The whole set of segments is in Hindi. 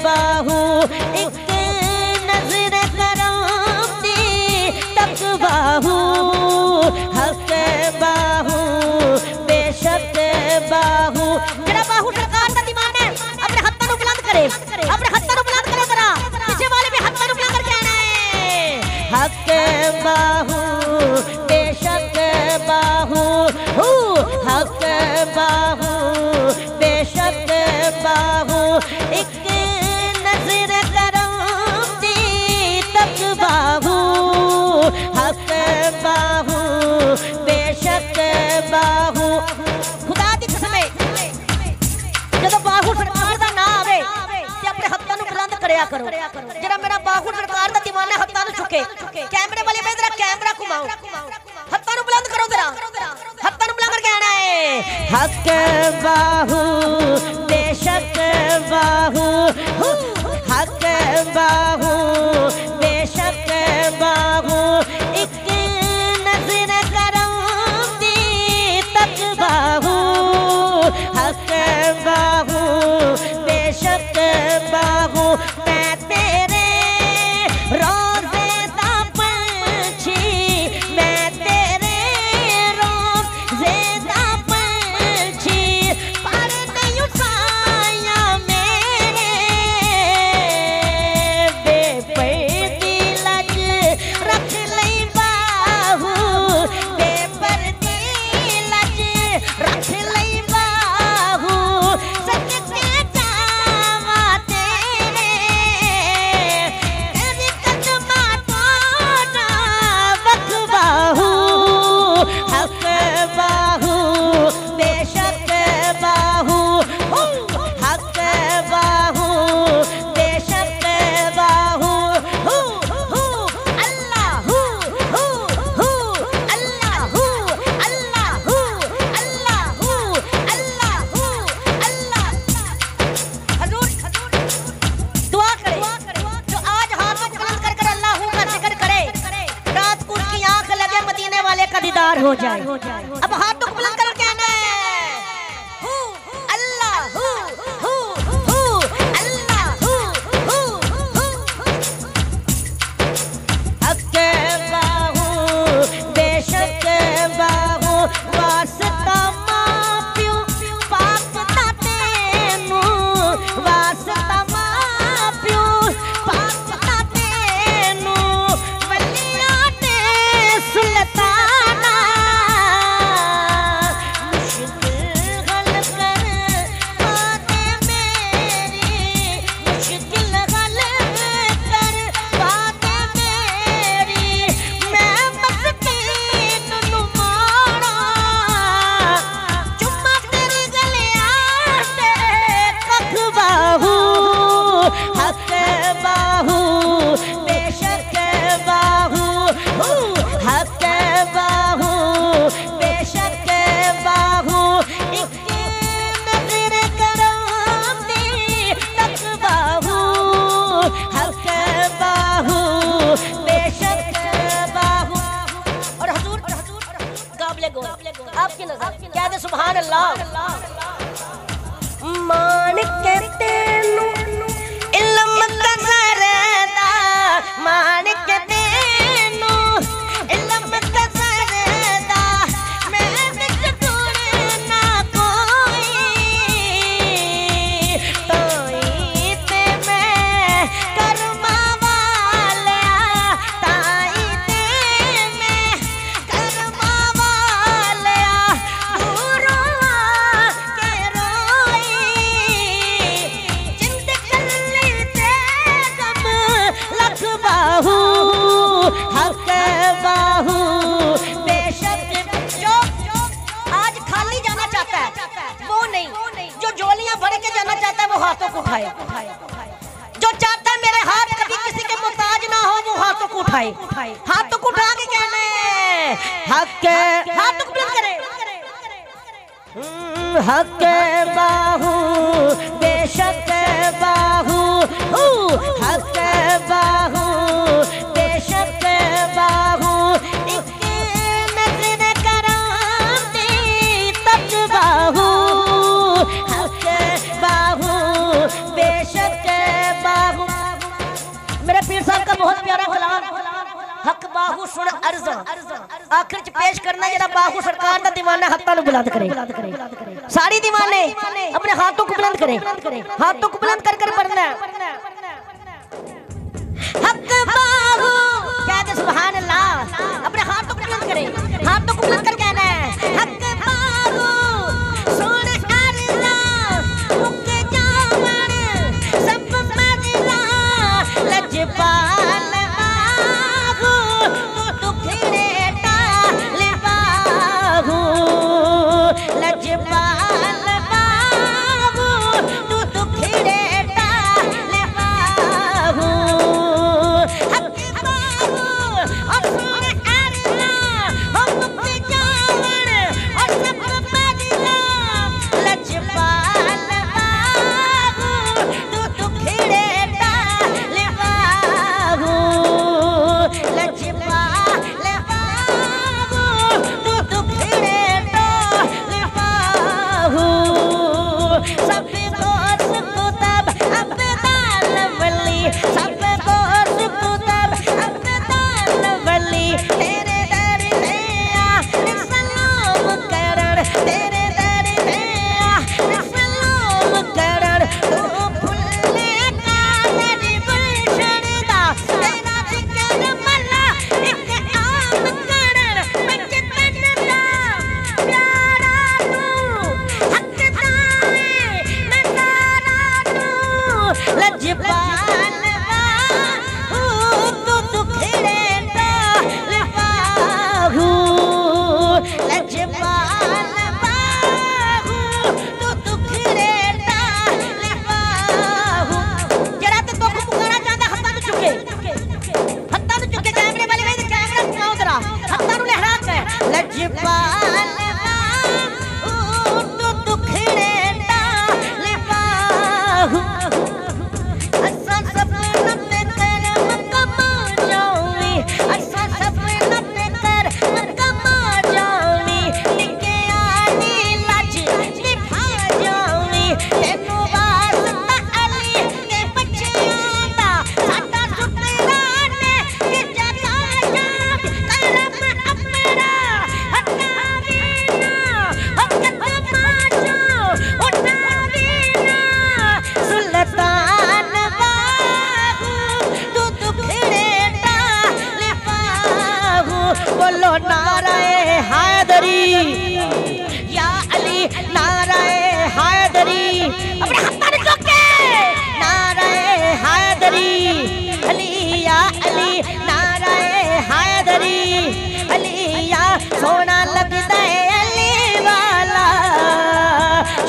बाहू एक नजर करम दी तक बाहू हक बाहू बेशक बाहू जरा बाहू सरकार दा दीवाना है अपने हत्थां नूं बुलंद करे अपने हत्थां नूं बुलंद करे जरा पीछे वाले भी हत्थां नूं बुलंद करके आना है हक बाहू बेशक बाहू हक बाहू बेशक बाहू एक नजर करम दी तक बाहू हक बाहू बेशक बाहू खुदा दी कसम है जब बाहू सरकार दा ना आवे ते अपने हत्थां नूं बुलंद करया करो जरा मेरा बाहू सरकार दा दीवाना हत्थां नूं चुके कैमरे वाले पे जरा कैमरा घुमाओ हत्थां नूं बुलंद करो जरा हत्थां नूं बुलंद करके आना है हक बाहू बेशक बाहू हक बाहू बेशक बाहू एक नजर करम दी तक बाहू हक बाहू बेशक बाहू मैं तेरे रोज़े दा पंछी मैं तेरे रोज़े दा पंछी पर नहीं उठाया मेरे बेपर्दी लज रख लई बाहू बेपर्दी लज रख लई बाहू सच के जावा तेरे कर कदमा तोड़ा वक बाहू हक बाहू बेशक बाहू हक बाहू बेशक बाहू अल्लाह अल्लाह अल्लाह अल्लाह अल्लाह हजूर दुआ करे जो आज हाथों बुलंद कर अल्लाह का जिक्र करे रात को उसकी आंख लगे मदीने वाले का दीदार हो जाए अब हाथों बुलंद करके आना है अल्लाह अल्लाह हक बाहू बेशक बाहू वास्ता मां प्यो पाक दा तेनू वास्ता मां प्यो पाक दा तेनू वलियां ते सुल्ताना मुश्किल हल कर बातें मेरी मुश्किल हल कर बातें मेरी मैं मस्कीन नू मारा चुम्मा तेरी गलियां ते कख बाहू हक बाहू बेशक बाहू हक बाहू बेशक बाहू एक नजर करम दी तक बाहू हक बाहू बेशक बाहू और हुजूर काबिले गो आपकी नजर क्या दे सुभान अल्लाह मान के तेनू इल्म तजरदा मान के तेनू इल्म तजरदा मैं विच दूर ना कोई ताई ते मैं करमा वालिया ताई ते मैं करमा वालिया दूरों के रोई जिंद कल्ली ते गम लख बाहू हक बाहू बेशक जो आज खाली जाना चाहता है वो नहीं जो झोलियां भर के जाना चाहता है वो हाथों को उठाए जो चाहता है मेरे हाथ कभी किसी के मोहताज ना हो वो हाथों को उठाए हाथों को उठा के कहना है हक हाथों को बुलंद करे हक बाहू बेशक बाहू हक बाहू बेशक बाहू एक नजर करम दी तक बाहू हक बाहू बेशक बहुत प्यारा कलाम हक बाहू सुन अर्ज़ आखिर च पेश करना जरा बाहू सरकार दा दीवाना हाथों नु बुलंद करे सारी दीवाने अपने हाथों को बुलंद करे हाथों को बुलंद कर पढ़ना हक बाहू क्या दे सुभान अल्लाह अपने हाथों को बुलंद करे हाथों को बुलंद कर कहना है हक बाहू सुन अर्ज़ मुक जावन सब मजला लजपाल सोना लगता है अली वाला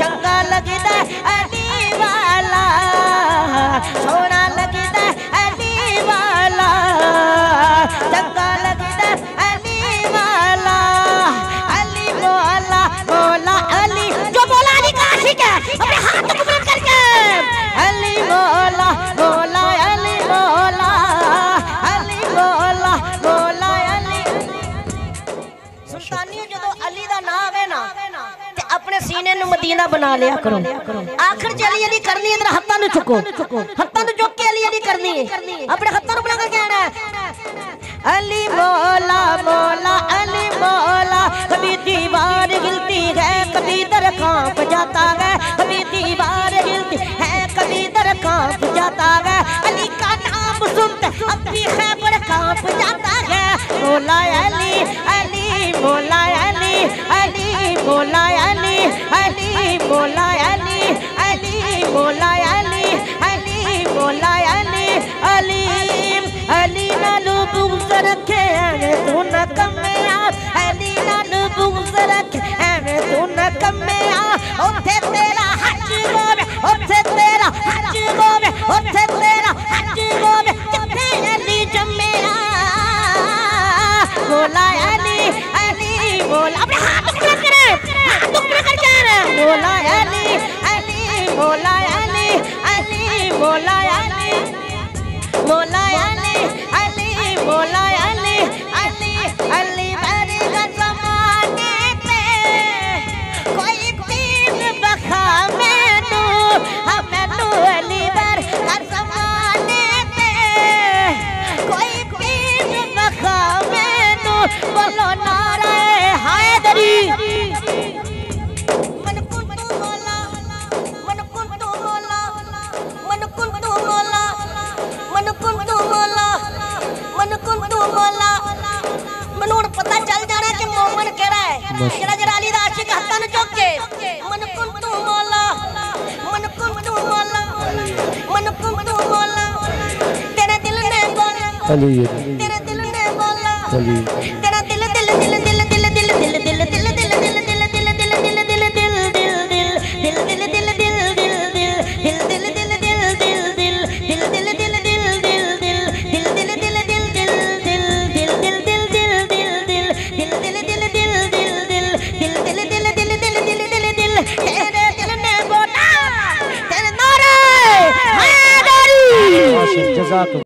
चंगा लगता है अली वाला सोना लगता है अली वाला चंगा लगता है अली वाला अली मौला मौला अली जो मौला अली का आशिक है अपने हाथ को बुलंद करके अली मौला मौला अली मौला अली मौला मौला अली सुल्तानियों जो अली दा नाम है ना ते अपने सीने नु मदीना बना लिया करो आखिर चली अली करनी इधर हाथों नु चुको हाथों नु चुक के अली करनी है अपने हाथों नु बना के कहना है अली मौला मौला अली मौला कभी दीवार हिलती है कभी दर कांप जाता है कभी दीवार हिलती है कभी दर कांप जाता है अली का नाम सुनते अब भी खैबर कांप जाता है मौला अली अली मौला अली अली मौला अली अली मौला अली अली मौला अली अली मौला अली अली अली नालू बुग़्ज़ रखे है तू न कमिया अली नालू बुग़्ज़ रखे है तू न कमिया ओथे तेरा हज होवे ओथे तेरा हज होवे ओथे तेरा हज होवे जिथे अली जम्मिया मौला अली अली मौला अपने हाथ ऊपर करे हाथ ऊपर कर जा रहे मौला अली अली मौला अली अली मौला अली मौला अली अली मौला अली अली अली मेरे ज़माने पे कोई पीर बखा मैनू मैनू अली मेरे ज़माने पे तेरे दिल ने बोला, तेरा दिल दिल दिल दिल दिल